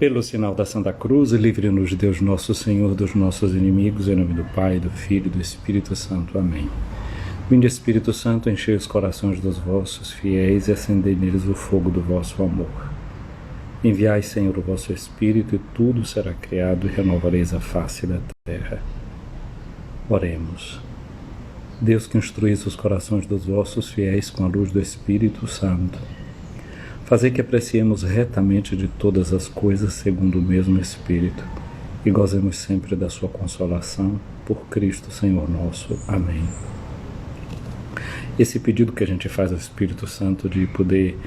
Pelo sinal da Santa Cruz, livre-nos Deus nosso Senhor dos nossos inimigos, em nome do Pai, do Filho e do Espírito Santo. Amém. Vinde, Espírito Santo, enchei os corações dos vossos fiéis e acendei neles o fogo do vosso amor. Enviai, Senhor, o vosso Espírito, e tudo será criado, e renovareis a face da terra. Oremos. Deus, que instruís os corações dos vossos fiéis com a luz do Espírito Santo, fazei que apreciemos retamente de todas as coisas segundo o mesmo Espírito e gozemos sempre da sua consolação, por Cristo Senhor nosso. Amém. Esse pedido que a gente faz ao Espírito Santo de poder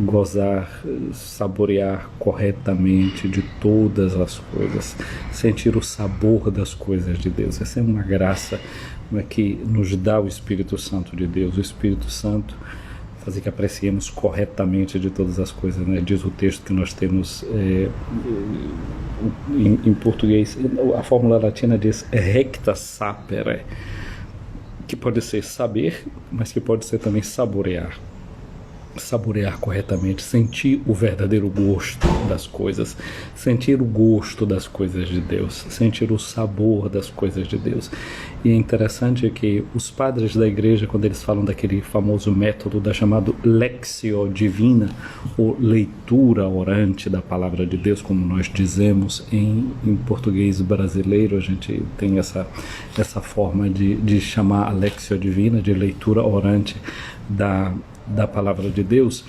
gozar, saborear corretamente de todas as coisas, sentir o sabor das coisas de Deus. Essa é uma graça que nos dá o Espírito Santo de Deus. O Espírito Santo fazer que apreciemos corretamente de todas as coisas, né? Diz o texto que nós temos em português, a fórmula latina diz recta sapere, que pode ser saber, mas que pode ser também saborear. Saborear corretamente, sentir o verdadeiro gosto das coisas, sentir o gosto das coisas de Deus, sentir o sabor das coisas de Deus. E é interessante que os padres da igreja, quando eles falam daquele famoso método da chamado Lectio Divina, ou leitura orante da palavra de Deus, como nós dizemos em português brasileiro, a gente tem essa forma de chamar a Lectio Divina, de leitura orante da palavra de Deus,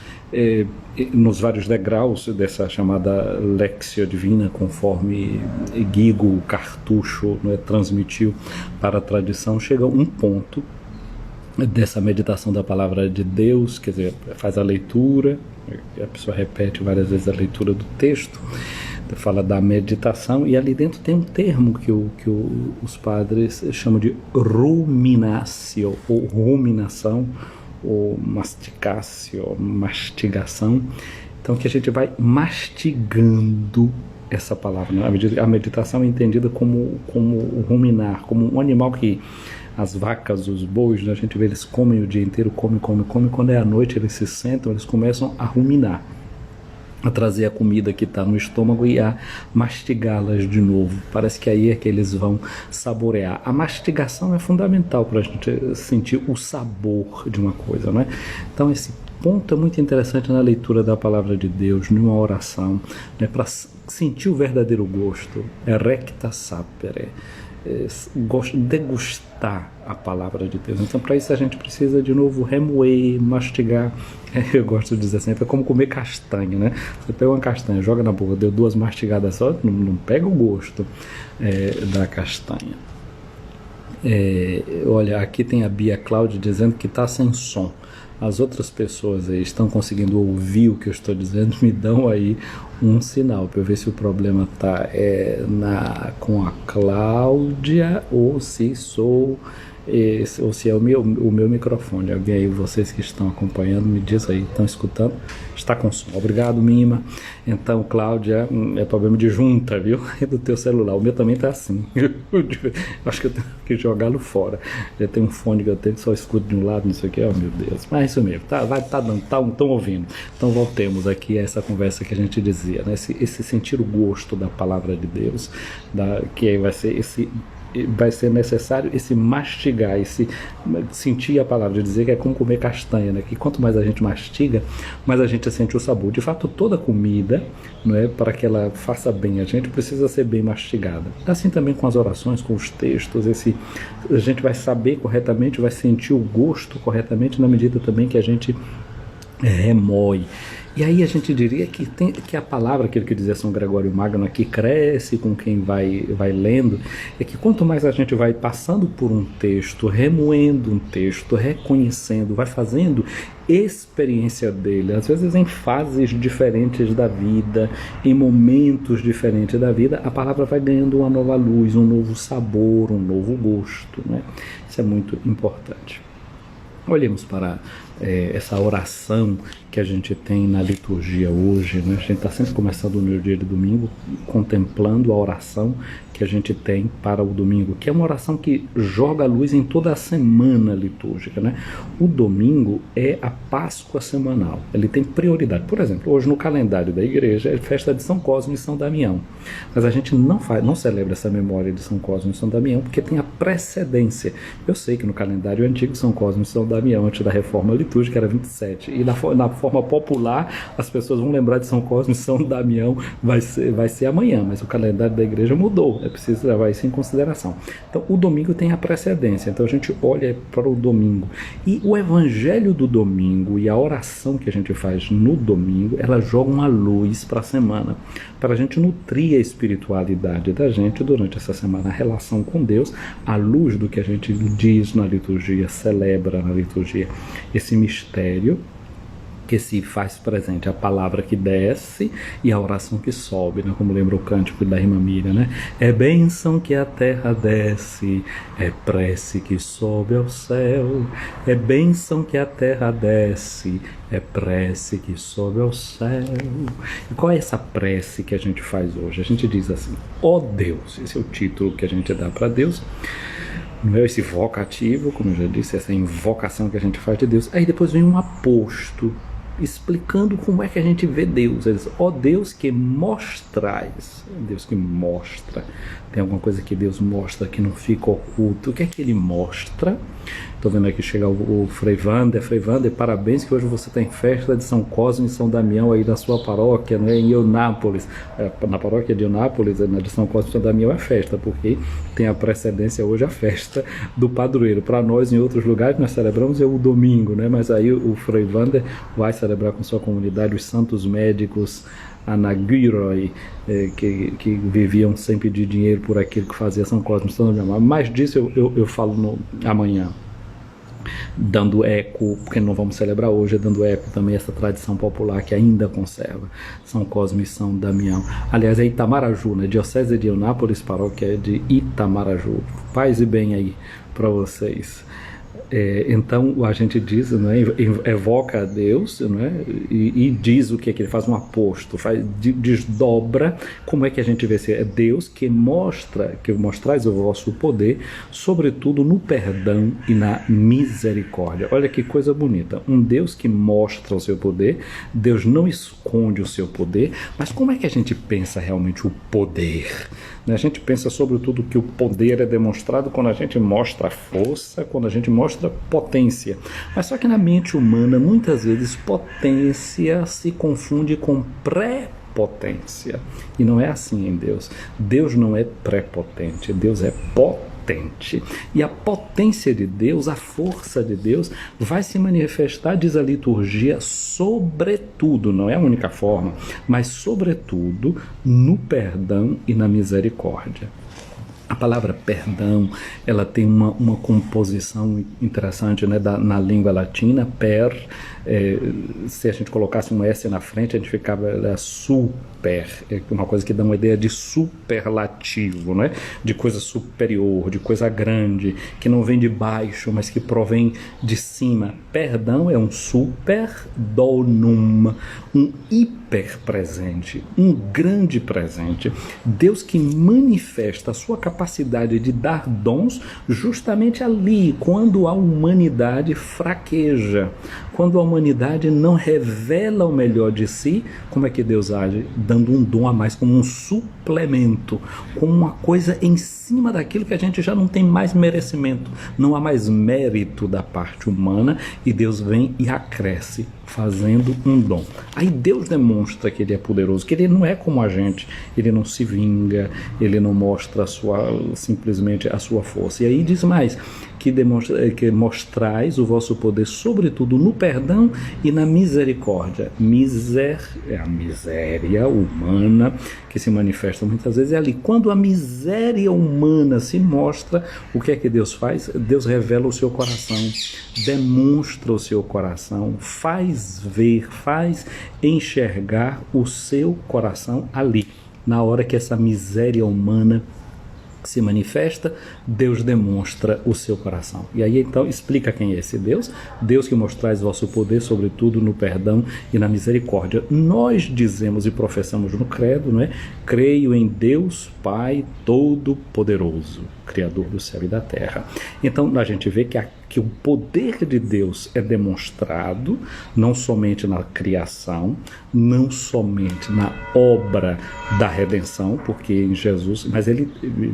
nos vários degraus dessa chamada Lectio Divina, conforme Guigo Cartucho transmitiu para a tradição, chega um ponto dessa meditação da palavra de Deus, quer dizer, faz a leitura, a pessoa repete várias vezes a leitura do texto, fala da meditação, e ali dentro tem um termo que os padres chamam de ruminatio, ou ruminação, ou mastigação. Então, que a gente vai mastigando essa palavra, né? A meditação é entendida como ruminar, como um animal que as vacas, os bois, né? A gente vê eles comem o dia inteiro, comem, quando é à noite eles se sentam, eles começam a ruminar, a trazer a comida que está no estômago e a mastigá-las de novo. Parece que aí é que eles vão saborear. A mastigação é fundamental para a gente sentir o sabor de uma coisa, né? Então esse ponto é muito interessante na leitura da palavra de Deus, numa oração, né? Para sentir o verdadeiro gosto, é recta sapere, degustar a palavra de Deus. Então, para isso a gente precisa de novo remoer, mastigar. Eu gosto de dizer sempre, é como comer castanha, né? Você pega uma castanha, joga na boca, deu 2 mastigadas só, não pega o gosto da castanha. Olha, aqui tem a Bia Cláudia dizendo que está sem som. As outras pessoas aí estão conseguindo ouvir o que eu estou dizendo, me dão aí um sinal para eu ver se o problema está com a Cláudia ou se é o meu microfone. Alguém aí, vocês que estão acompanhando, me diz aí, estão escutando? Está com som. Obrigado, Mima. Então, Cláudia, é problema de junta, viu? É do teu celular. O meu também está assim. Acho que eu tenho que jogá-lo fora. Já tem um fone que eu tenho que só escuto de um lado, não sei o que. Oh, meu Deus. Mas é isso mesmo. Estão ouvindo. Então, voltemos aqui a essa conversa que a gente dizia, né? Esse sentir o gosto da palavra de Deus, que aí vai ser necessário esse mastigar, esse sentir a palavra, de dizer que é como comer castanha, né? Que quanto mais a gente mastiga, mais a gente sente o sabor. De fato, toda comida, não é, para que ela faça bem, a gente precisa ser bem mastigada. Assim também com as orações, com os textos, a gente vai saber corretamente, vai sentir o gosto corretamente na medida também que a gente remoe. E aí a gente diria que a palavra, aquilo que dizia São Gregório Magno aqui, cresce com quem vai lendo, é que quanto mais a gente vai passando por um texto, remoendo um texto, reconhecendo, vai fazendo experiência dele, às vezes em fases diferentes da vida, em momentos diferentes da vida, a palavra vai ganhando uma nova luz, um novo sabor, um novo gosto, né? Isso é muito importante. Olhemos para essa oração que a gente tem na liturgia hoje, né? A gente está sempre começando no dia de domingo, contemplando a oração que a gente tem para o domingo, que é uma oração que joga a luz em toda a semana litúrgica, né? O domingo é a Páscoa semanal, ele tem prioridade. Por exemplo, hoje no calendário da igreja é festa de São Cosme e São Damião, mas a gente não celebra essa memória de São Cosme e São Damião porque tem a precedência. Eu sei que no calendário antigo São Cosme e São Damião, antes da reforma litúrgica, era 27, e na forma popular as pessoas vão lembrar de São Cosme e São Damião, vai ser amanhã, mas o calendário da igreja mudou. É preciso levar isso em consideração. Então, o domingo tem a precedência. Então, a gente olha para o domingo. E o evangelho do domingo e a oração que a gente faz no domingo, ela joga uma luz para a semana, para a gente nutrir a espiritualidade da gente durante essa semana, a relação com Deus, à luz do que a gente diz na liturgia, celebra na liturgia, esse mistério que se faz presente, a palavra que desce e a oração que sobe, né? Como lembra o cântico da irmã Miriam, né? É bênção que a terra desce, é prece que sobe ao céu, é bênção que a terra desce, é prece que sobe ao céu. E qual é essa prece que a gente faz hoje? A gente diz assim: ó Deus, esse é o título que a gente dá para Deus, não é esse vocativo, como eu já disse, essa invocação que a gente faz de Deus. Aí depois vem um aposto explicando como é que a gente vê Deus. Ele diz: ó Deus que mostrais. Deus que mostra. Tem alguma coisa que Deus mostra que não fica oculto. O que é que ele mostra? Estou vendo aqui chegar o Frei Wander. Frei Wander, parabéns que hoje você tem festa de São Cosme e São Damião aí na sua paróquia, né, em Eunápolis. Na paróquia de Eunápolis, na de São Cosme e São Damião é festa, porque tem a precedência hoje a festa do padroeiro. Para nós, em outros lugares, nós celebramos o domingo, né, mas aí o Frei Wander vai celebrar com sua comunidade os santos médicos Anagyroi, que viviam sem pedir dinheiro por aquilo que fazia São Cosme e São Damião. Mas disso eu falo amanhã, dando eco, porque não vamos celebrar hoje, dando eco também a essa tradição popular que ainda conserva São Cosme e São Damião. Aliás, é Itamaraju, né? Diocese de Eunápolis, paróquia de Itamaraju. Paz e bem aí para vocês. Então a gente diz, não é, evoca a Deus, não é, e diz o que é que ele faz, um aposto, desdobra como é que a gente vê se é Deus que mostrais o vosso poder, sobretudo no perdão e na misericórdia. Olha que coisa bonita, um Deus que mostra o seu poder. Deus não esconde o seu poder, mas como é que a gente pensa realmente o poder? A gente pensa sobretudo que o poder é demonstrado quando a gente mostra força, quando a gente mostra potência. Mas só que na mente humana, muitas vezes, potência se confunde com prepotência. E não é assim em Deus. Deus não é prepotente, Deus é potente. E a potência de Deus, a força de Deus, vai se manifestar, diz a liturgia, sobretudo, não é a única forma, mas sobretudo no perdão e na misericórdia. A palavra perdão, ela tem uma composição interessante, né, na língua latina. Se a gente colocasse um S na frente, a gente ficava super, uma coisa que dá uma ideia de superlativo, né, de coisa superior, de coisa grande, que não vem de baixo, mas que provém de cima. Perdão é um super donum, um hiper presente, um grande presente. Deus que manifesta a sua capacidade de dar dons justamente ali, quando a humanidade fraqueja, quando a humanidade não revela o melhor de si. Como é que Deus age? Dando um dom a mais, como um suplemento, como uma coisa em cima daquilo que a gente já não tem mais merecimento, não há mais mérito da parte humana, e Deus vem e acresce, fazendo um dom. Aí Deus demonstra que ele é poderoso, que ele não é como a gente, ele não se vinga, ele não mostra simplesmente a sua força. E aí diz mais, que mostrais o vosso poder sobretudo no perdão e na misericórdia. É a miséria humana que se manifesta muitas vezes, é ali. Quando a miséria humana se mostra, o que é que Deus faz? Deus revela o seu coração, demonstra o seu coração, faz ver, faz enxergar o seu coração ali, na hora que essa miséria humana se manifesta, Deus demonstra o seu coração. E aí então explica quem é esse Deus. Deus que mostrais vosso poder, sobretudo no perdão e na misericórdia. Nós dizemos e professamos no credo, não é? Creio em Deus Pai Todo-Poderoso, Criador do céu e da terra. Então a gente vê que o poder de Deus é demonstrado não somente na criação, não somente na obra da redenção, porque em Jesus, mas ele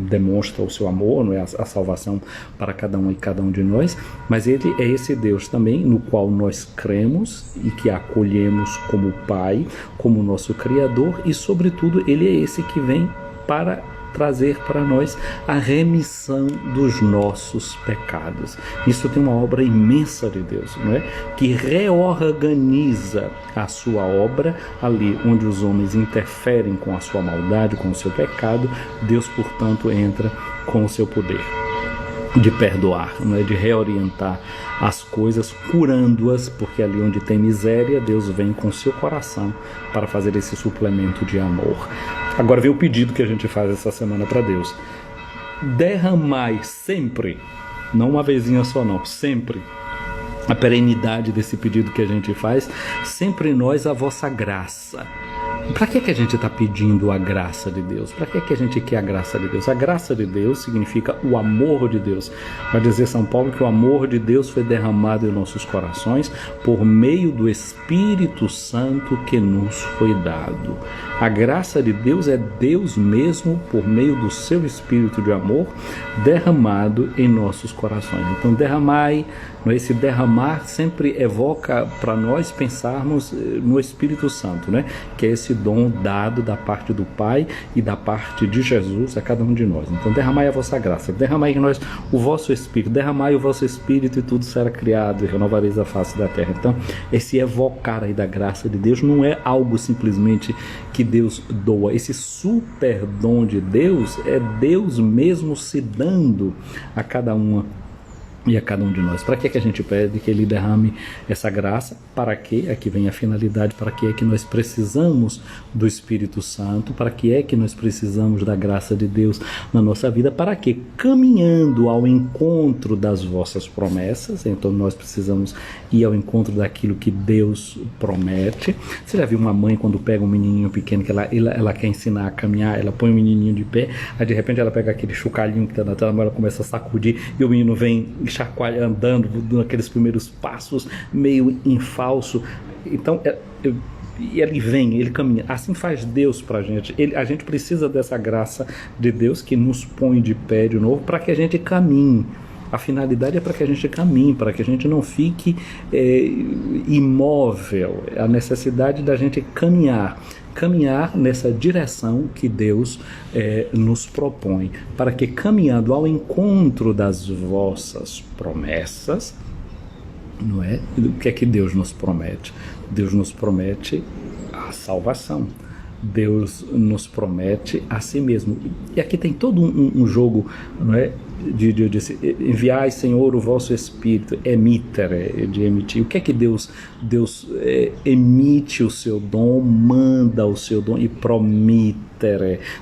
demonstra o seu amor, não é? A salvação para cada um e cada um de nós, mas ele é esse Deus também no qual nós cremos e que acolhemos como Pai, como nosso Criador, e sobretudo ele é esse que vem para trazer para nós a remissão dos nossos pecados. Isso tem uma obra imensa de Deus, não é? Que reorganiza a sua obra ali onde os homens interferem com a sua maldade, com o seu pecado. Deus, portanto, entra com o seu poder de perdoar, não é? De reorientar as coisas, curando-as, porque ali onde tem miséria, Deus vem com o seu coração para fazer esse suplemento de amor. Agora vem o pedido que a gente faz essa semana para Deus. Derramai sempre, não uma vezinha só não, sempre, a perenidade desse pedido que a gente faz, sempre em nós a vossa graça. Para que a gente está pedindo a graça de Deus? Para que a gente quer a graça de Deus? A graça de Deus significa o amor de Deus. Vai dizer São Paulo que o amor de Deus foi derramado em nossos corações por meio do Espírito Santo que nos foi dado. A graça de Deus é Deus mesmo, por meio do seu Espírito de amor, derramado em nossos corações. Então, derramai, esse derramar sempre evoca para nós pensarmos no Espírito Santo, né? Que é esse dom dado da parte do Pai e da parte de Jesus a cada um de nós. Então, derramai a vossa graça, derramai em nós o vosso Espírito, derramai o vosso Espírito e tudo será criado e renovareis a face da terra. Então, esse evocar aí da graça de Deus não é algo simplesmente que Deus doa. Esse super dom de Deus é Deus mesmo se dando a cada uma e a cada um de nós. Para que a gente pede que Ele derrame essa graça? Para que? Aqui vem a finalidade. Para que é que nós precisamos do Espírito Santo? Para que é que nós precisamos da graça de Deus na nossa vida? Para que? Caminhando ao encontro das vossas promessas. Então nós precisamos ir ao encontro daquilo que Deus promete. Você já viu uma mãe quando pega um menininho pequeno que ela quer ensinar a caminhar, ela põe o menininho de pé, aí de repente ela pega aquele chocalhinho que está na tela, ela começa a sacudir e o menino vem chacoalha, andando, dando aqueles primeiros passos meio em falso. Então e ele caminha. Assim faz Deus para a gente. A gente precisa dessa graça de Deus que nos põe de pé de novo para que a gente caminhe. A finalidade é para que a gente caminhe, para que a gente não fique imóvel. A necessidade da gente caminhar nessa direção que Deus nos propõe, para que caminhando ao encontro das vossas promessas, não é? O que é que Deus nos promete? Deus nos promete a salvação. Deus nos promete a si mesmo. E aqui tem todo um jogo, não é? De enviai, Senhor, o vosso Espírito, emitere, de emitir. O que é que Deus emite o seu dom, manda o seu dom e promitere.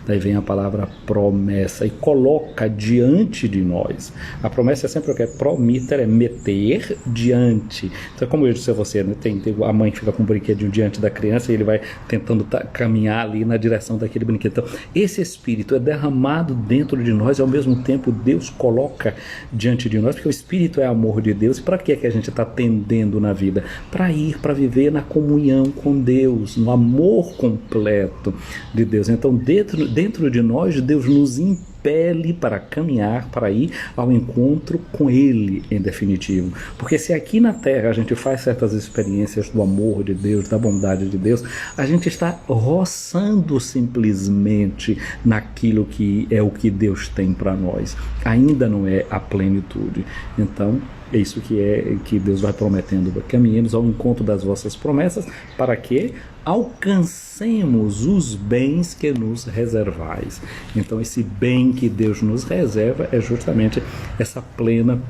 Daí vem a palavra promessa e coloca diante de nós. A promessa é sempre o que é promitere, é meter diante. Então, como eu disse a você, né? Tem a mãe que fica com um brinquedinho diante da criança e ele vai tentando caminhar ali na direção daquele brinquedo. Então, esse Espírito é derramado dentro de nós e ao mesmo tempo Deus coloca diante de nós, porque o Espírito é amor de Deus. E para que é que a gente está tendendo na vida? Para viver na comunhão com Deus, no amor completo de Deus. Então, dentro de nós, Deus nos impele para caminhar, para ir ao encontro com Ele, em definitivo. Porque se aqui na Terra a gente faz certas experiências do amor de Deus, da bondade de Deus, a gente está roçando simplesmente naquilo que é o que Deus tem para nós. Ainda não é a plenitude. Então, é isso que Deus vai prometendo. Caminhemos ao encontro das vossas promessas para que alcancemos os bens que nos reservais. Então, esse bem que Deus nos reserva é justamente essa plena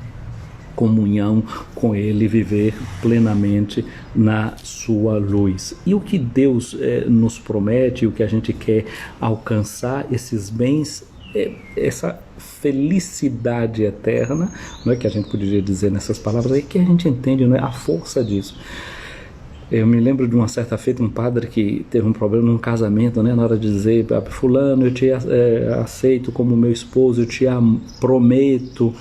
comunhão com Ele, viver plenamente na sua luz. E o que Deus nos promete, o que a gente quer alcançar, esses bens essa felicidade eterna, não é, que a gente poderia dizer nessas palavras aí, que a gente entende, não é, a força disso. Eu me lembro de uma certa feita, um padre que teve um problema num casamento, né, na hora de dizer: fulano, eu te aceito como meu esposo, eu te prometo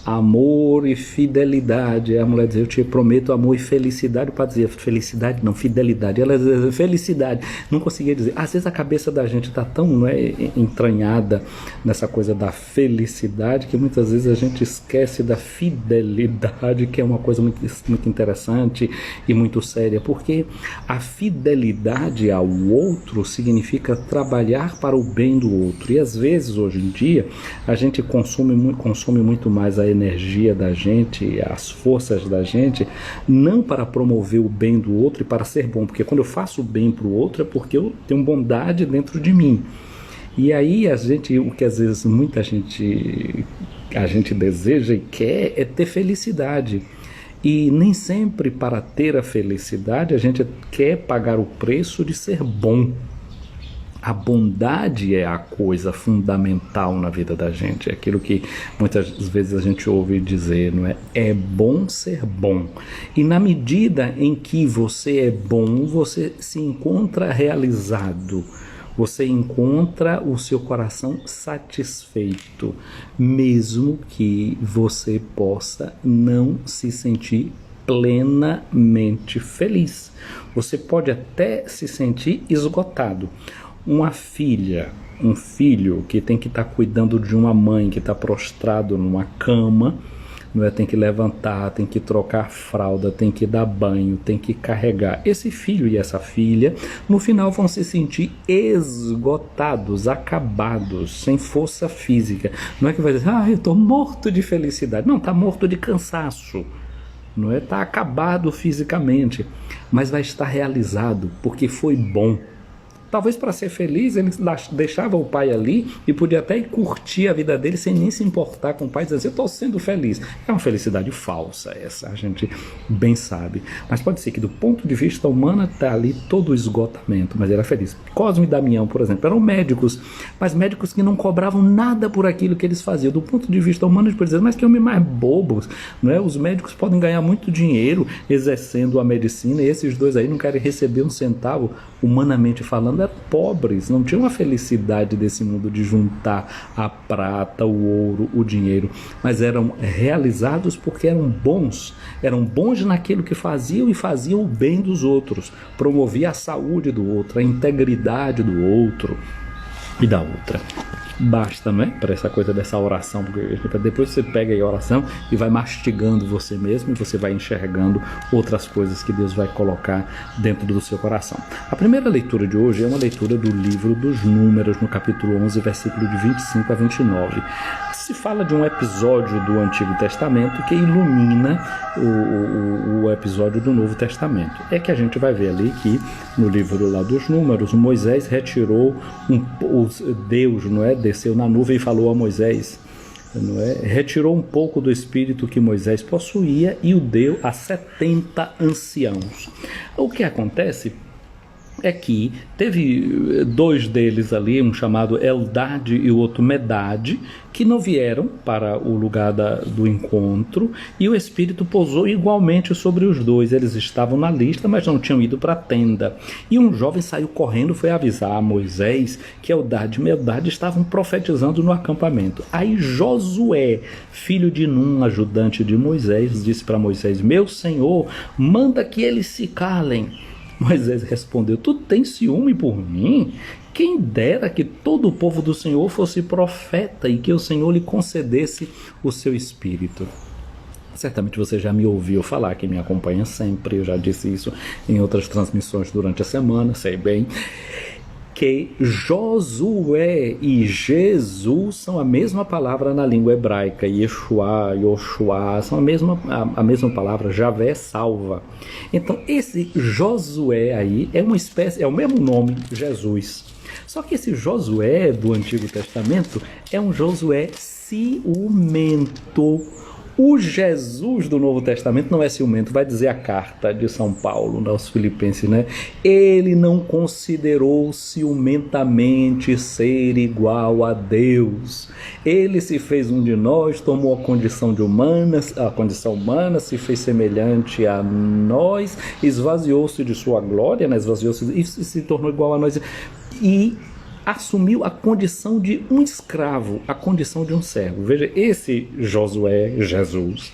amor e fidelidade. A mulher dizia: eu te prometo amor e felicidade. O padre dizia: felicidade não, fidelidade. Ela dizia: felicidade. Não conseguia dizer. Às vezes a cabeça da gente está tão, não é, entranhada nessa coisa da felicidade, que muitas vezes a gente esquece da fidelidade, que é uma coisa muito, muito interessante e muito séria, porque a fidelidade ao outro significa trabalhar para o bem do outro. E às vezes, hoje em dia, a gente consome muito mais a energia da gente, as forças da gente, não para promover o bem do outro e para ser bom, porque quando eu faço o bem para o outro é porque eu tenho bondade dentro de mim. E aí o que às vezes a gente deseja e quer é ter felicidade. E nem sempre, para ter a felicidade, a gente quer pagar o preço de ser bom. A bondade é a coisa fundamental na vida da gente, é aquilo que muitas vezes a gente ouve dizer, não é? É bom ser bom. E na medida em que você é bom, você se encontra realizado, você encontra o seu coração satisfeito, mesmo que você possa não se sentir plenamente feliz. Você pode até se sentir esgotado. Uma filha, um filho que tem que estar cuidando de uma mãe que está prostrado numa cama, não é? Tem que levantar, tem que trocar fralda, tem que dar banho, tem que carregar. Esse filho e essa filha, no final, vão se sentir esgotados, acabados, sem força física. Não é que vai dizer: eu estou morto de felicidade. Não, está morto de cansaço. Não é? Está acabado fisicamente, mas vai estar realizado porque foi bom. Talvez para ser feliz ele deixava o pai ali e podia até ir curtir a vida dele sem nem se importar com o pai, dizendo assim: eu estou sendo feliz. É uma felicidade falsa essa, a gente bem sabe. Mas pode ser que do ponto de vista humano está ali todo o esgotamento, mas ele era feliz. Cosme e Damião, por exemplo, eram médicos, mas médicos que não cobravam nada por aquilo que eles faziam. Do ponto de vista humano, a gente pode dizer: mas que homem mais bobos, não é? Os médicos podem ganhar muito dinheiro exercendo a medicina e esses dois aí não querem receber um centavo, humanamente falando. Eram pobres, não tinham a felicidade desse mundo de juntar a prata, o ouro, o dinheiro, mas eram realizados porque eram bons naquilo que faziam e faziam o bem dos outros, promovia a saúde do outro, a integridade do outro e da outra. Basta, não é? Para essa coisa dessa oração, porque depois você pega aí a oração e vai mastigando você mesmo e você vai enxergando outras coisas que Deus vai colocar dentro do seu coração. A primeira leitura de hoje é uma leitura do livro dos Números, no capítulo 11, versículo de 25 a 29. Se fala de um episódio do Antigo Testamento que ilumina o episódio do Novo Testamento. É que a gente vai ver ali que no livro lá dos Números, Moisés retirou Deus, não é? Desceu na nuvem e falou a Moisés, não é? Retirou um pouco do espírito que Moisés possuía e o deu a 70 anciãos. O que acontece é que teve dois deles ali, um chamado Eldade e o outro Medade, que não vieram para o lugar do encontro, e o Espírito pousou igualmente sobre os dois. Eles estavam na lista, mas não tinham ido para a tenda. E um jovem saiu correndo, foi avisar a Moisés que Eldade e Medade estavam profetizando no acampamento. Aí Josué, filho de Num, ajudante de Moisés, disse para Moisés: meu senhor, manda que eles se calem. Moisés respondeu: tu tens ciúme por mim? Quem dera que todo o povo do Senhor fosse profeta e que o Senhor lhe concedesse o seu espírito. Certamente você já me ouviu falar, que me acompanha sempre, eu já disse isso em outras transmissões durante a semana, sei bem, que Josué e Jesus são a mesma palavra na língua hebraica. Yeshua, Yoshua, são a mesma palavra. Javé salva. Então esse Josué aí é uma espécie, é o mesmo nome, Jesus. Só que esse Josué do Antigo Testamento é um Josué ciumento, O Jesus do Novo Testamento não é ciumento, vai dizer a carta de São Paulo aos Filipenses, né? Ele não considerou ciumentamente ser igual a Deus. Ele se fez um de nós, tomou a condição humana, se fez semelhante a nós, esvaziou-se de sua glória, né? Esvaziou-se e se tornou igual a nós. E assumiu a condição de um escravo, a condição de um servo. Veja, esse Josué, Jesus,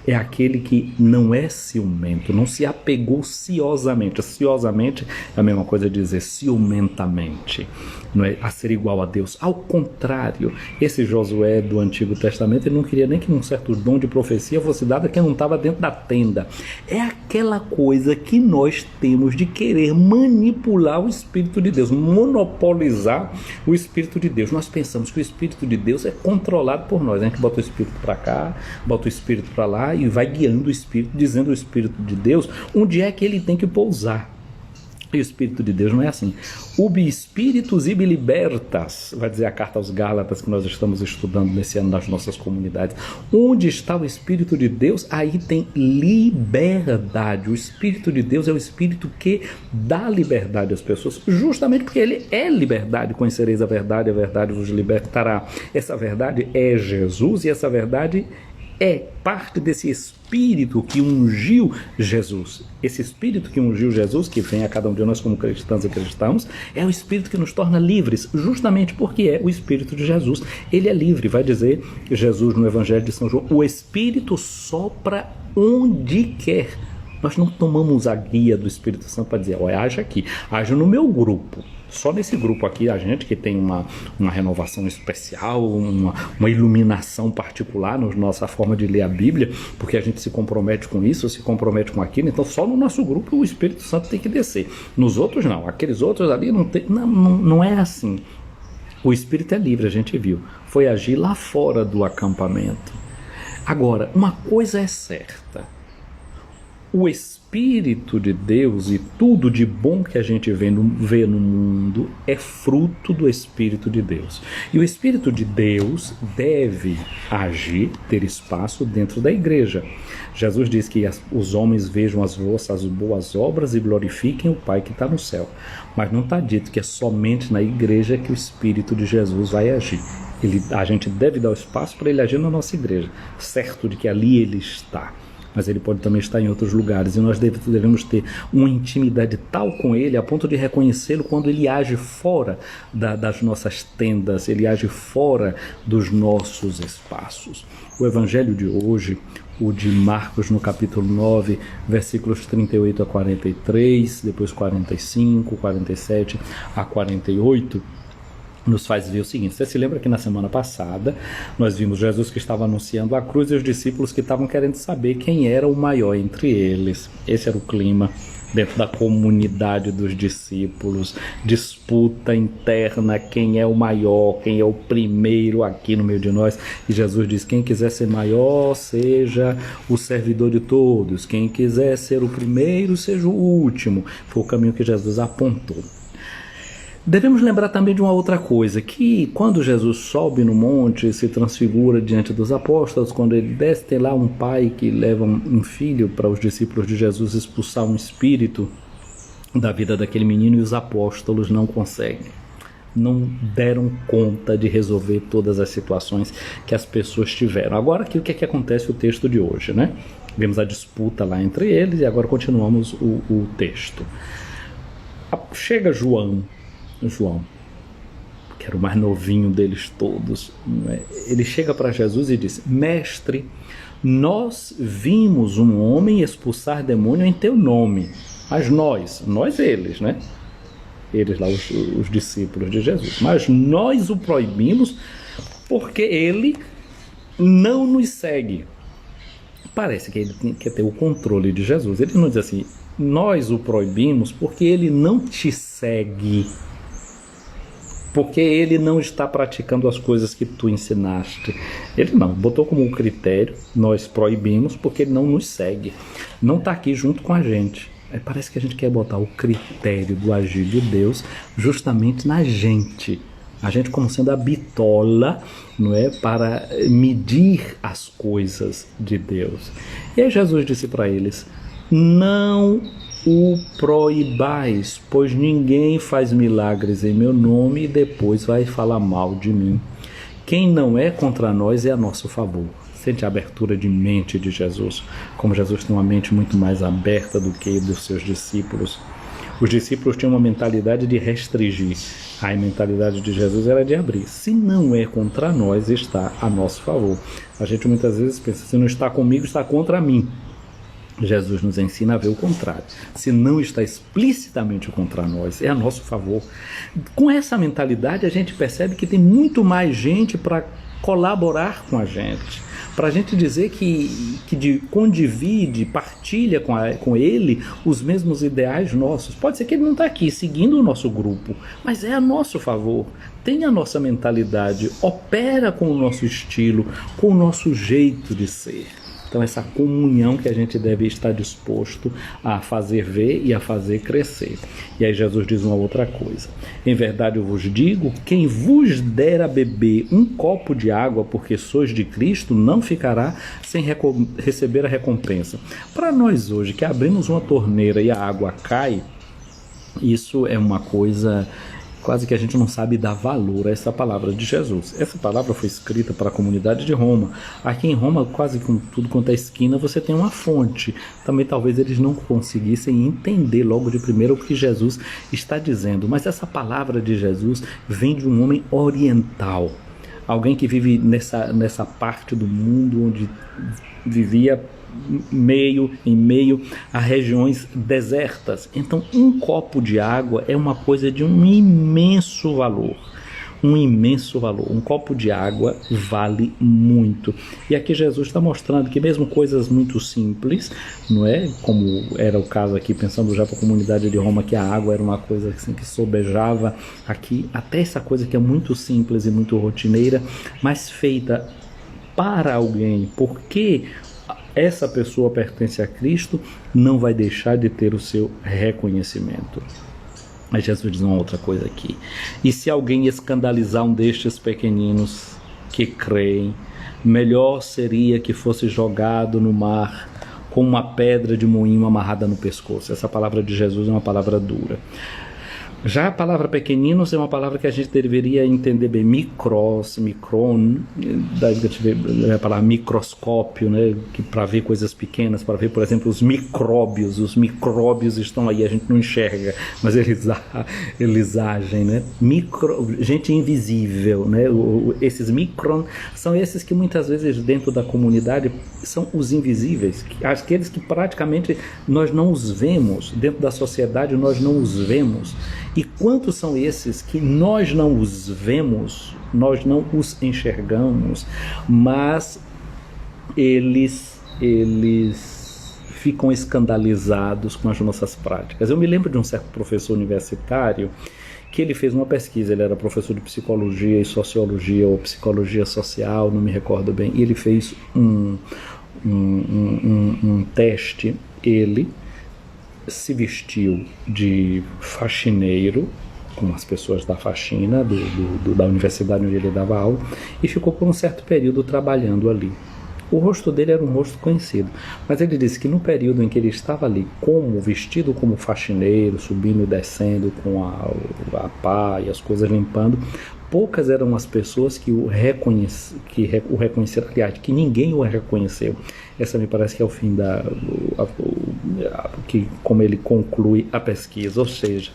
é aquele que não é ciumento, não se apegou ciosamente. Ciosamente é a mesma coisa de dizer ciumentamente, não é a ser igual a Deus. Ao contrário, esse Josué do Antigo Testamento, ele não queria nem que um certo dom de profecia fosse dado a quem não estava dentro da tenda. É aquela coisa que nós temos de querer manipular o Espírito de Deus, monopolizar o Espírito de Deus. Nós pensamos que o Espírito de Deus é controlado por nós. A gente bota o Espírito para cá, bota o Espírito para lá, e vai guiando o Espírito, dizendo ao Espírito de Deus onde é que ele tem que pousar. E o Espírito de Deus não é assim. Ubi spiritus ibi libertas, vai dizer a carta aos Gálatas que nós estamos estudando nesse ano nas nossas comunidades. Onde está o Espírito de Deus, aí tem liberdade. O Espírito de Deus é o Espírito que dá liberdade às pessoas, justamente porque ele é liberdade. Conhecereis a verdade vos libertará. Essa verdade é Jesus e essa verdade é parte desse Espírito que ungiu Jesus. Esse Espírito que ungiu Jesus, que vem a cada um de nós como cristãos e cristãos, é o Espírito que nos torna livres, justamente porque é o Espírito de Jesus. Ele é livre, vai dizer Jesus no Evangelho de São João, o Espírito sopra onde quer. Nós não tomamos a guia do Espírito Santo para dizer, olha, age aqui, age no meu grupo. Só nesse grupo aqui, a gente que tem uma renovação especial, uma iluminação particular na nossa forma de ler a Bíblia, porque a gente se compromete com isso, se compromete com aquilo, então só no nosso grupo o Espírito Santo tem que descer. Nos outros não, aqueles outros ali não é assim. O Espírito é livre, a gente viu, foi agir lá fora do acampamento. Agora, uma coisa é certa, o Espírito de Deus e tudo de bom que a gente vê no mundo é fruto do Espírito de Deus. E o Espírito de Deus deve agir, ter espaço dentro da igreja. Jesus diz que os homens vejam as vossas boas obras e glorifiquem o Pai que está no céu. Mas não está dito que é somente na igreja que o Espírito de Jesus vai agir. A gente deve dar o espaço para ele agir na nossa igreja, certo de que ali ele está. Mas ele pode também estar em outros lugares, e nós devemos ter uma intimidade tal com ele, a ponto de reconhecê-lo quando ele age fora das nossas tendas, ele age fora dos nossos espaços. O Evangelho de hoje, o de Marcos no capítulo 9, versículos 38 a 43, depois 45, 47 a 48, nos faz ver o seguinte. Você se lembra que na semana passada nós vimos Jesus que estava anunciando a cruz e os discípulos que estavam querendo saber quem era o maior entre eles. Esse era o clima dentro da comunidade dos discípulos, disputa interna, quem é o maior, quem é o primeiro aqui no meio de nós. E Jesus diz, quem quiser ser maior, seja o servidor de todos, quem quiser ser o primeiro, seja o último. Foi o caminho que Jesus apontou. Devemos lembrar também de uma outra coisa, que quando Jesus sobe no monte, se transfigura diante dos apóstolos, quando ele desce, tem lá um pai que leva um filho para os discípulos de Jesus expulsar um espírito da vida daquele menino, e os apóstolos não conseguem. Não deram conta de resolver todas as situações que as pessoas tiveram. Agora, aqui, o que é que acontece o texto de hoje, né? Vemos a disputa lá entre eles e agora continuamos o texto. Chega João, que era o mais novinho deles todos, né? Ele chega para Jesus e diz, mestre, nós vimos um homem expulsar demônio em teu nome, mas nós eles, né? Eles lá, os discípulos de Jesus, mas nós o proibimos porque ele não nos segue. Parece que ele quer ter o controle de Jesus. Ele não diz assim, nós o proibimos porque ele não te segue, porque ele não está praticando as coisas que tu ensinaste. Ele não, botou como um critério, nós proibimos porque ele não nos segue, não está aqui junto com a gente. Parece que a gente quer botar o critério do agir de Deus justamente na gente, A gente como sendo a bitola, não é, para medir as coisas de Deus. E aí Jesus disse para eles: não o proibais, pois ninguém faz milagres em meu nome e depois vai falar mal de mim. Quem não é contra nós é a nosso favor. Sente a abertura de mente de Jesus, como Jesus tem uma mente muito mais aberta do que a dos seus discípulos. Os discípulos tinham uma mentalidade de restringir, a mentalidade de Jesus era de abrir. Se não é contra nós, está a nosso favor. A gente muitas vezes pensa, se não está comigo, está contra mim. Jesus nos ensina a ver o contrário. Se não está explicitamente contra nós, é a nosso favor. Com essa mentalidade, a gente percebe que tem muito mais gente para colaborar com a gente, para a gente dizer que condivide, partilha com ele os mesmos ideais nossos. Pode ser que ele não está aqui seguindo o nosso grupo, mas é a nosso favor. Tem a nossa mentalidade, opera com o nosso estilo, com o nosso jeito de ser. Então essa comunhão que a gente deve estar disposto a fazer ver e a fazer crescer. E aí Jesus diz uma outra coisa: em verdade eu vos digo, quem vos der a beber um copo de água porque sois de Cristo, não ficará sem receber a recompensa. Para nós hoje, que abrimos uma torneira e a água cai, isso é uma coisa quase que a gente não sabe dar valor a essa palavra de Jesus. Essa palavra foi escrita para a comunidade de Roma. Aqui em Roma, quase com tudo quanto é esquina, você tem uma fonte. Também talvez eles não conseguissem entender logo de primeiro o que Jesus está dizendo. Mas essa palavra de Jesus vem de um homem oriental. Alguém que vive nessa parte do mundo onde vivia em meio a regiões desertas. Então um copo de água é uma coisa de um imenso valor. Um copo de água vale muito. E aqui Jesus está mostrando que mesmo coisas muito simples, não é? Como era o caso aqui, pensando já para a comunidade de Roma, que a água era uma coisa assim, que sobejava aqui, até essa coisa que é muito simples e muito rotineira, mas feita para alguém, porque essa pessoa pertence a Cristo, não vai deixar de ter o seu reconhecimento. Mas Jesus diz uma outra coisa aqui: e se alguém escandalizar um destes pequeninos que creem, melhor seria que fosse jogado no mar com uma pedra de moinho amarrada no pescoço. Essa palavra de Jesus é uma palavra dura. Já a palavra pequeninos é uma palavra que a gente deveria entender bem. Micron, a palavra microscópio, né? Para ver coisas pequenas, para ver, por exemplo, os micróbios. Os micróbios estão aí, a gente não enxerga, mas eles agem, né? Gente invisível, né? Esses micron são esses que muitas vezes dentro da comunidade são os invisíveis, aqueles que praticamente nós não os vemos, dentro da sociedade nós não os vemos. E quantos são esses que nós não os vemos, nós não os enxergamos, mas eles ficam escandalizados com as nossas práticas. Eu me lembro de um certo professor universitário que ele fez uma pesquisa. Ele era professor de psicologia e sociologia, ou psicologia social, não me recordo bem, e ele fez um teste. Ele se vestiu de faxineiro, com as pessoas da faxina da universidade onde ele dava aula, e ficou por um certo período trabalhando ali. O rosto dele era um rosto conhecido, mas ele disse que no período em que ele estava ali, vestido como faxineiro, subindo e descendo com a pá e as coisas limpando, poucas eram as pessoas que o reconheceram, aliás, que ninguém o reconheceu. Essa me parece que é o fim como ele conclui a pesquisa, ou seja,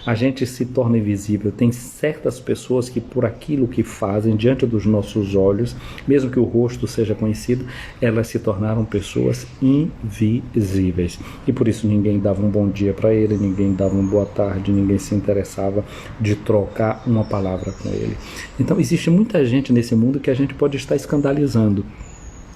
a gente se torna invisível. Tem certas pessoas que, por aquilo que fazem diante dos nossos olhos, mesmo que o rosto seja conhecido, elas se tornaram pessoas invisíveis. E por isso ninguém dava um bom dia para ele, ninguém dava uma boa tarde, ninguém se interessava de trocar uma palavra com ele. Então existe muita gente nesse mundo que a gente pode estar escandalizando.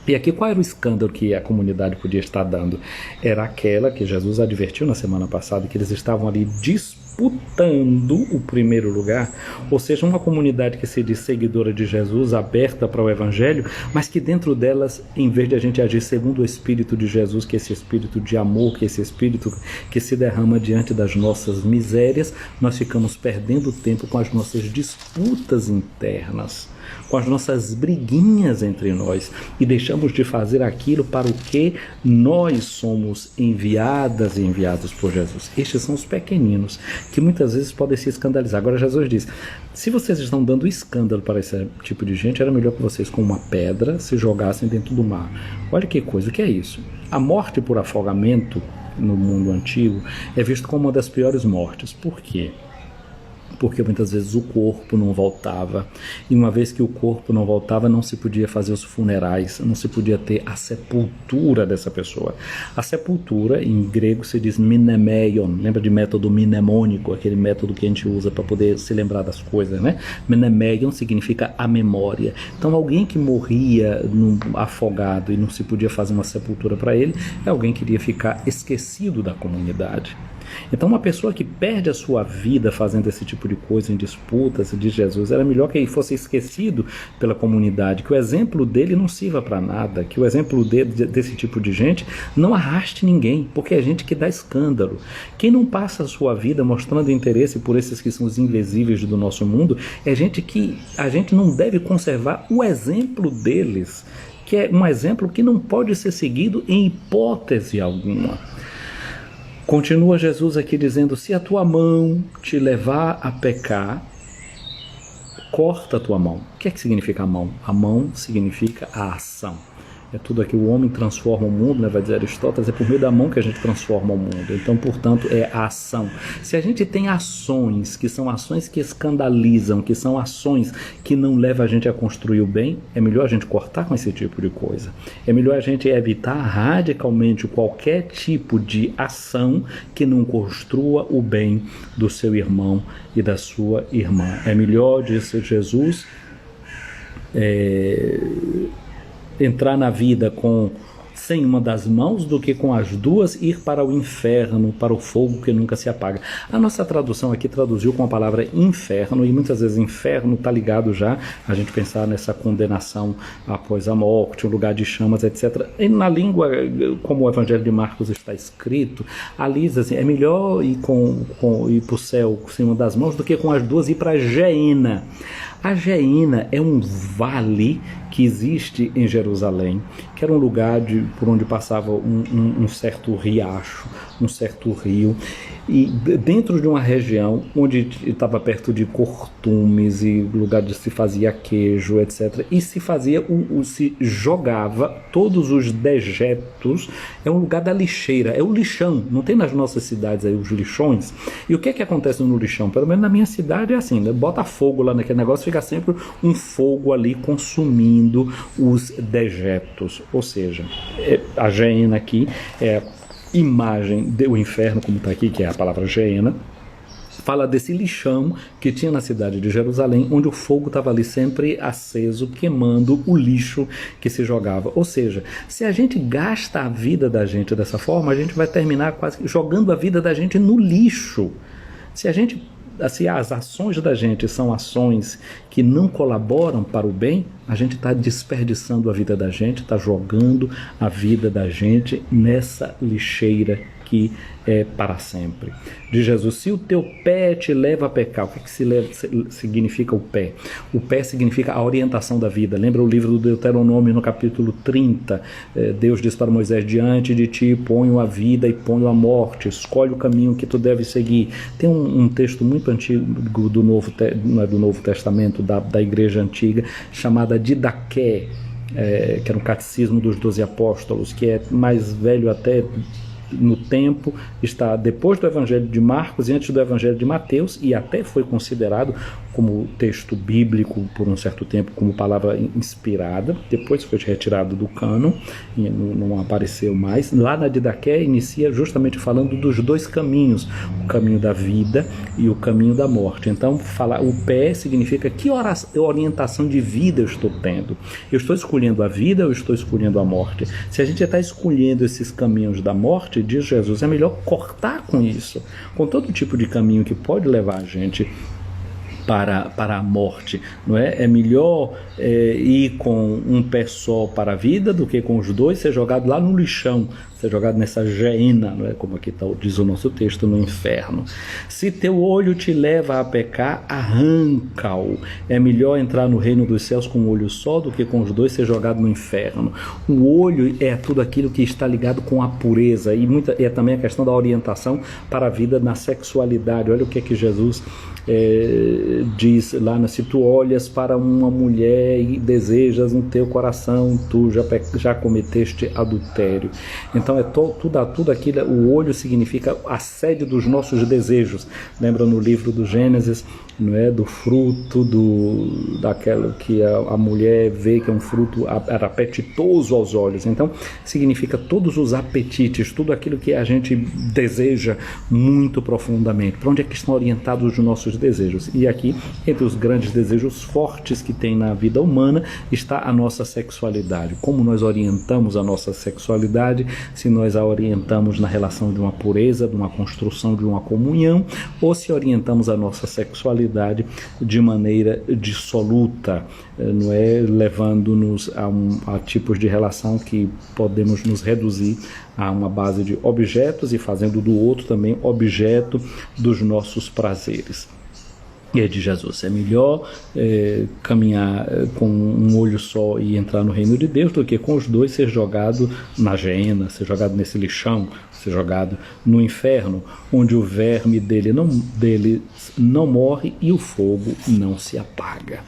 E aqui qual era o escândalo que a comunidade podia estar dando? Era aquela que Jesus advertiu na semana passada, que eles estavam ali dispostos disputando o primeiro lugar, ou seja, uma comunidade que se diz seguidora de Jesus, aberta para o Evangelho, mas que dentro delas, em vez de a gente agir segundo o Espírito de Jesus, que é esse Espírito de amor, que é esse Espírito que se derrama diante das nossas misérias, nós ficamos perdendo tempo com as nossas disputas internas, com as nossas briguinhas entre nós, e deixamos de fazer aquilo para o que nós somos enviadas e enviados por Jesus. Estes são os pequeninos, que muitas vezes podem se escandalizar. Agora Jesus diz, se vocês estão dando escândalo para esse tipo de gente, era melhor que vocês com uma pedra se jogassem dentro do mar. Olha que coisa, o que é isso? A morte por afogamento no mundo antigo é visto como uma das piores mortes. Por quê? Porque muitas vezes o corpo não voltava, e uma vez que o corpo não voltava, não se podia fazer os funerais, não se podia ter a sepultura dessa pessoa. A sepultura, em grego, se diz mnemeion, lembra de método mnemônico, aquele método que a gente usa para poder se lembrar das coisas, né? Mnemeion significa a memória. Então alguém que morria afogado e não se podia fazer uma sepultura para ele, é alguém que iria ficar esquecido da comunidade. Então uma pessoa que perde a sua vida fazendo esse tipo de coisa em disputas de Jesus, era melhor que ele fosse esquecido pela comunidade, que o exemplo dele não sirva para nada, que o exemplo desse tipo de gente não arraste ninguém, porque é gente que dá escândalo. Quem não passa a sua vida mostrando interesse por esses que são os invisíveis do nosso mundo, é gente que a gente não deve conservar o exemplo deles, que é um exemplo que não pode ser seguido em hipótese alguma. Continua Jesus aqui dizendo, se a tua mão te levar a pecar, corta a tua mão. O que é que significa a mão? A mão significa a ação. É tudo aqui, o homem transforma o mundo, né, vai dizer Aristóteles, é por meio da mão que a gente transforma o mundo. Então, portanto, é a ação. Se a gente tem ações, que são ações que escandalizam, que são ações que não levam a gente a construir o bem, é melhor a gente cortar com esse tipo de coisa. É melhor a gente evitar radicalmente qualquer tipo de ação que não construa o bem do seu irmão e da sua irmã. É melhor, disse Jesus, entrar na vida sem uma das mãos do que com as duas ir para o inferno, para o fogo que nunca se apaga. A nossa tradução aqui traduziu com a palavra inferno, e muitas vezes inferno está ligado já a gente pensar nessa condenação após a morte, um lugar de chamas, etc. E na língua, como o Evangelho de Marcos está escrito, ali diz assim, é melhor ir para o céu sem uma das mãos do que com as duas ir para a Geena. A Geena é um vale que existe em Jerusalém, que era um lugar por onde passava um certo riacho, um certo rio, e dentro de uma região onde estava perto de cortumes e lugar de se fazia queijo, etc. E se fazia, se jogava todos os dejetos, é um lugar da lixeira, é o lixão, não tem nas nossas cidades aí os lixões? E o que é que acontece no lixão? Pelo menos na minha cidade é assim, né? Bota fogo lá naquele negócio, fica sempre um fogo ali consumindo os dejetos, ou seja, a Geena aqui é imagem do inferno, como está aqui, que é a palavra Geena, fala desse lixão que tinha na cidade de Jerusalém, onde o fogo estava ali sempre aceso, queimando o lixo que se jogava. Ou seja, se a gente gasta a vida da gente dessa forma, a gente vai terminar quase jogando a vida da gente no lixo. Se as ações da gente são ações que não colaboram para o bem, a gente está desperdiçando a vida da gente, está jogando a vida da gente nessa lixeira que é para sempre. De Jesus, se o teu pé te leva a pecar, o que significa o pé? O pé significa a orientação da vida. Lembra o livro do Deuteronômio, no capítulo 30? Deus diz para Moisés, diante de ti ponho a vida e ponho a morte, escolhe o caminho que tu deves seguir. Tem um texto muito antigo não é do Novo Testamento, da igreja antiga, chamada Didaqué, que era um catecismo dos 12 apóstolos, que é mais velho até no tempo, está depois do Evangelho de Marcos e antes do Evangelho de Mateus, e até foi considerado como texto bíblico por um certo tempo, como palavra inspirada. Depois foi retirado do cânon e não apareceu mais. Lá na Didaqué inicia justamente falando dos dois caminhos, o caminho da vida e o caminho da morte. Então, falar o pé significa que orientação de vida eu estou tendo. Eu estou escolhendo a vida ou eu estou escolhendo a morte? Se a gente está escolhendo esses caminhos da morte, morte de Jesus. É melhor cortar com isso, com todo tipo de caminho que pode levar a gente para a morte, não é? É melhor ir com um pé só para a vida do que com os dois ser jogado lá no lixão, ser jogado nessa geena, não é? Como aqui diz o nosso texto, no inferno. Se teu olho te leva a pecar, arranca-o. É melhor entrar no reino dos céus com um olho só do que com os dois ser jogado no inferno. O olho é tudo aquilo que está ligado com a pureza e é também a questão da orientação para a vida na sexualidade. Olha o que é que Jesus diz lá, se tu olhas para uma mulher e desejas no teu coração, tu já cometeste adultério. Então tudo aquilo, o olho significa a sede dos nossos desejos. Lembra no livro do Gênesis, não é, do fruto daquela que a mulher vê que é um fruto era apetitoso aos olhos. Então significa todos os apetites, tudo aquilo que a gente deseja muito profundamente. Para onde é que estão orientados os nossos desejos? E aqui, entre os grandes desejos fortes que tem na vida humana, está a nossa sexualidade. Como nós orientamos a nossa sexualidade? Se nós a orientamos na relação de uma pureza, de uma construção de uma comunhão, ou se orientamos a nossa sexualidade de maneira dissoluta, não é? Levando-nos a tipos de relação que podemos nos reduzir a uma base de objetos e fazendo do outro também objeto dos nossos prazeres. E é de Jesus, é melhor caminhar com um olho só e entrar no reino de Deus do que com os dois ser jogado na geena, ser jogado nesse lixão, ser jogado no inferno, onde o verme deles não morre e o fogo não se apaga.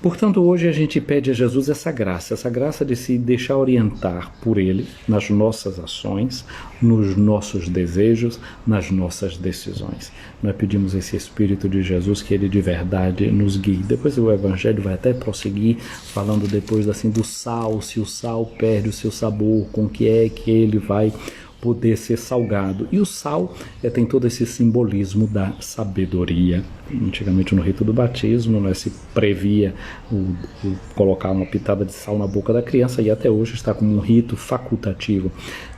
Portanto, hoje a gente pede a Jesus essa graça de se deixar orientar por Ele nas nossas ações, nos nossos desejos, nas nossas decisões. Nós pedimos esse Espírito de Jesus que Ele de verdade nos guie. Depois o Evangelho vai até prosseguir falando depois assim do sal, se o sal perde o seu sabor, com que é que ele vai poder ser salgado. E o sal tem todo esse simbolismo da sabedoria. Antigamente no rito do batismo, né, se previa colocar uma pitada de sal na boca da criança, e até hoje está como um rito facultativo.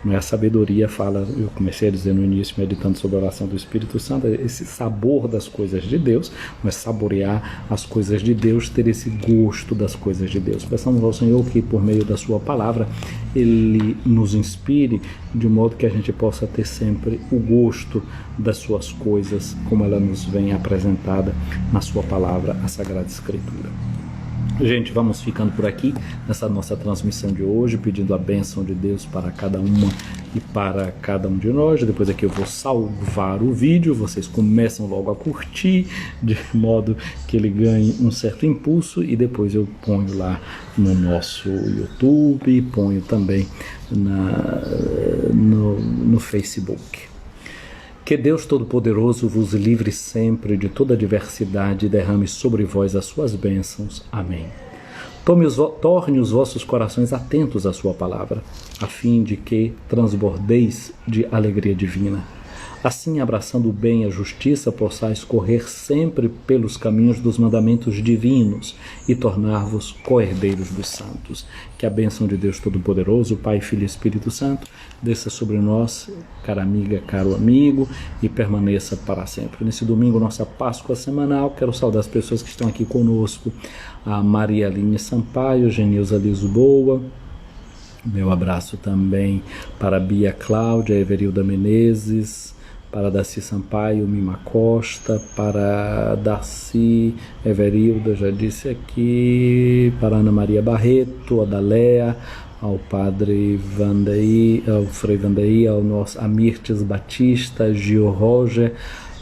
A sabedoria fala, eu comecei a dizer no início, meditando sobre a oração do Espírito Santo, esse sabor das coisas de Deus, mas saborear as coisas de Deus, ter esse gosto das coisas de Deus. Peçamos ao Senhor que por meio da sua palavra Ele nos inspire de modo que a gente possa ter sempre o gosto das suas coisas, como ela nos vem apresentada na sua palavra, a Sagrada Escritura. Gente, vamos ficando por aqui nessa nossa transmissão de hoje, pedindo a bênção de Deus para cada uma e para cada um de nós. Depois aqui eu vou salvar o vídeo, vocês começam logo a curtir, de modo que ele ganhe um certo impulso, e depois eu ponho lá no nosso YouTube, ponho também no Facebook. Que Deus Todo-Poderoso vos livre sempre de toda adversidade e derrame sobre vós as suas bênçãos. Amém. Torne os vossos corações atentos à sua palavra, a fim de que transbordeis de alegria divina. Assim, abraçando o bem e a justiça, possais correr sempre pelos caminhos dos mandamentos divinos e tornar-vos co-herdeiros dos santos. Que a bênção de Deus Todo-Poderoso, Pai, Filho e Espírito Santo, desça sobre nós, cara amiga, caro amigo, e permaneça para sempre. Nesse domingo, nossa Páscoa semanal, quero saudar as pessoas que estão aqui conosco, a Maria Aline Sampaio, Genilza Lisboa. Meu abraço também para a Bia Cláudia, Everilda Menezes, para Darcy Sampaio, Mima Costa, para Darcy, Everilda, já disse aqui, para Ana Maria Barreto, a Dalea, ao Padre Vandaí, ao Frei Vandaí, ao nosso Amirtes Batista, Gil Roger,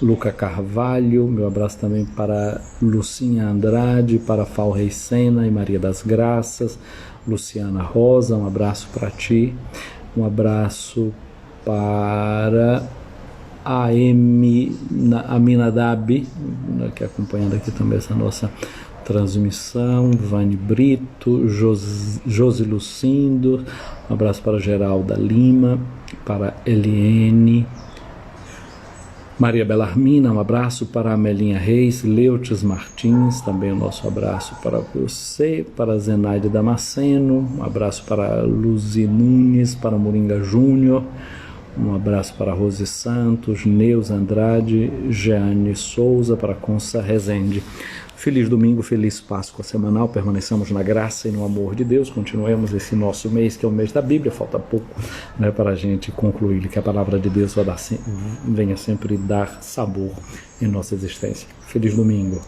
Luca Carvalho. Meu abraço também para Lucinha Andrade, para Fal Reis Sena e Maria das Graças, Luciana Rosa, um abraço para ti, um abraço para a Aminadab, que acompanhando aqui também essa nossa transmissão, Vane Brito, Josi Lucindo, um abraço para Geralda Lima, para Eliene, Maria Belarmina, um abraço para Amelinha Reis, Leutes Martins, também o nosso abraço para você, para Zenaide Damasceno, um abraço para Luzi Nunes, para Moringa Júnior, Um abraço para Rose Santos, Neuza Andrade, Jeane Souza, para Consa Rezende. Feliz domingo, feliz Páscoa semanal, permaneçamos na graça e no amor de Deus, continuemos esse nosso mês, que é o mês da Bíblia, falta pouco, né, para a gente concluir, que a palavra de Deus venha sempre dar sabor em nossa existência. Feliz domingo.